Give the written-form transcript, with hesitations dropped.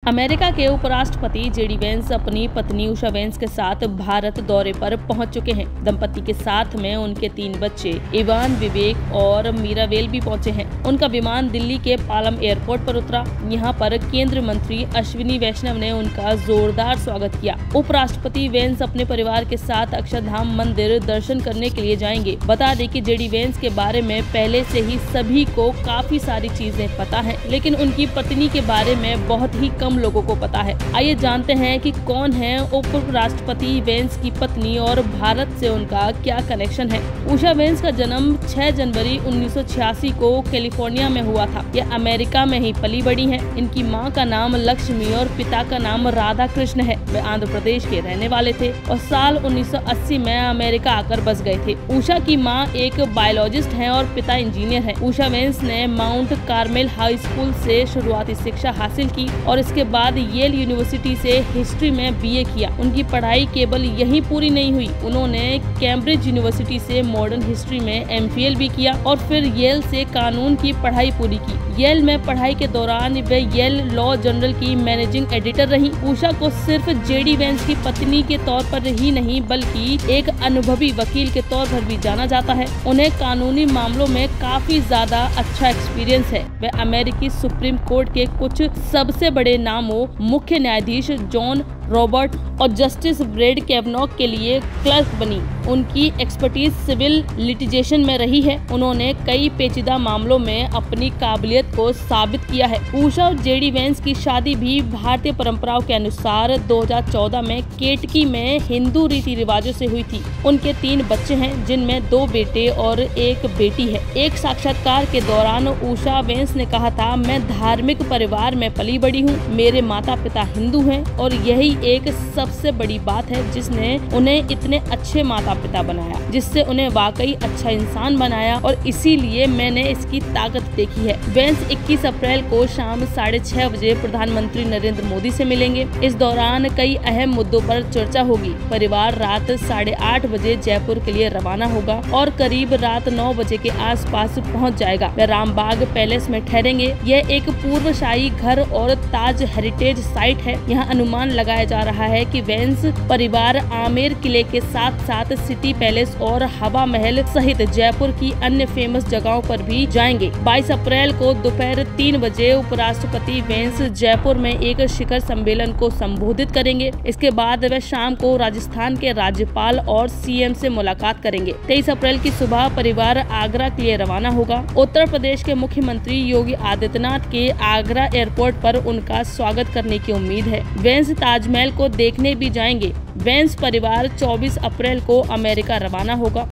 America के उपराष्ट्रपति JD Vance अपनी पत्नी उषा वेंस के साथ भारत दौरे पर पहुंच चुके हैं। दंपति के साथ में उनके 3 बच्चे इवान, विवेक और मीरावेल भी पहुंचे हैं। उनका विमान दिल्ली के पालम एयरपोर्ट पर उतरा। यहां पर केंद्रीय मंत्री अश्विनी वैष्णव ने उनका जोरदार स्वागत किया। उपराष्ट्रपति वेंस अपने परिवार के साथ अक्षरधाम मंदिर दर्शन करने के लिए जाएंगे। बता दें कि जेडी वेंस के बारे में पहले से ही सभी को काफी सारी चीजें पता है, लेकिन उनकी पत्नी के बारे में बहुत ही कम लोगों को पता है। आइए जानते हैं कि कौन है उपराष्ट्रपति वेंस की पत्नी और भारत से उनका क्या कनेक्शन है। उषा वेंस का जन्म 6 जनवरी 1986 को कैलिफोर्निया में हुआ था। यह अमेरिका में ही पली बड़ी है। इनकी मां का नाम लक्ष्मी और पिता का नाम राधा कृष्ण है। वे आंध्र प्रदेश के रहने वाले थे और साल 1980 में अमेरिका आकर बस गए थे। उषा की मां एक बायोलॉजिस्ट हैं और पिता इंजीनियर हैं। उषा वेंस ने माउंट कार्मेल हाई स्कूल से शुरुआती शिक्षा हासिल की और इसके बाद येल यूनिवर्सिटी से हिस्ट्री में बीए किया। उनकी पढ़ाई केवल यहीं पूरी नहीं हुई, उन्होंने कैम्ब्रिज यूनिवर्सिटी से मॉडर्न हिस्ट्री में एमफिल भी किया और फिर येल से कानून की पढ़ाई पूरी की। येल में पढ़ाई के दौरान वे येल लॉ जर्नल की मैनेजिंग एडिटर रही। उषा को सिर्फ जेडी वेंस की पत्नी के तौर पर ही नहीं बल्कि एक अनुभवी वकील के तौर पर भी जाना जाता है। उन्हें कानूनी मामलों में काफी ज्यादा अच्छा एक्सपीरियंस है। वे अमेरिकी सुप्रीम कोर्ट के कुछ सबसे बड़े नामों मुख्य न्यायाधीश जॉन रॉबर्ट और जस्टिस ब्रेड कैवनॉग के लिए क्लर्क बनी। उनकी एक्सपर्टीज सिविल लिटिगेशन में रही है। उन्होंने कई पेचीदा मामलों में अपनी काबिलियत को साबित किया है। उषा और जेडी वेंस की शादी भी भारतीय परंपराओं के अनुसार 2014 में केटकी में हिंदू रीति रिवाजों से हुई थी। उनके 3 बच्चे हैं, जिनमें 2 बेटे और 1 बेटी है। एक साक्षात्कार के दौरान उषा वेंस ने कहा था, मैं धार्मिक परिवार में पली बड़ी हूँ। मेरे माता पिता हिंदू हैं और यही एक सबसे बड़ी बात है जिसने उन्हें इतने अच्छे माता पिता बनाया, जिससे उन्हें वाकई अच्छा इंसान बनाया और इसीलिए मैंने इसकी ताकत देखी है। वेंस 21 अप्रैल को शाम 6:30 बजे प्रधानमंत्री नरेंद्र मोदी से मिलेंगे। इस दौरान कई अहम मुद्दों पर चर्चा होगी। परिवार रात 8:30 बजे जयपुर के लिए रवाना होगा और करीब रात 9 बजे के आसपास पहुंच जाएगा। वे रामबाग पैलेस में ठहरेंगे। यह एक पूर्वशाही घर और ताज हेरिटेज साइट है। यहाँ अनुमान लगाया जा रहा है कि वेंस परिवार आमेर किले के साथ साथ सिटी पैलेस और हवा महल सहित जयपुर की अन्य फेमस जगहों पर भी जाएंगे। 22 अप्रैल को दोपहर 3 बजे उपराष्ट्रपति वेंस जयपुर में एक शिखर सम्मेलन को संबोधित करेंगे। इसके बाद वे शाम को राजस्थान के राज्यपाल और सीएम से मुलाकात करेंगे। 23 अप्रैल की सुबह परिवार आगरा के लिए रवाना होगा। उत्तर प्रदेश के मुख्यमंत्री योगी आदित्यनाथ के आगरा एयरपोर्ट पर उनका स्वागत करने की उम्मीद है। वेंस ताजमहल को देखने भी जाएंगे। वेंस परिवार 24 अप्रैल को अमेरिका रवाना होगा।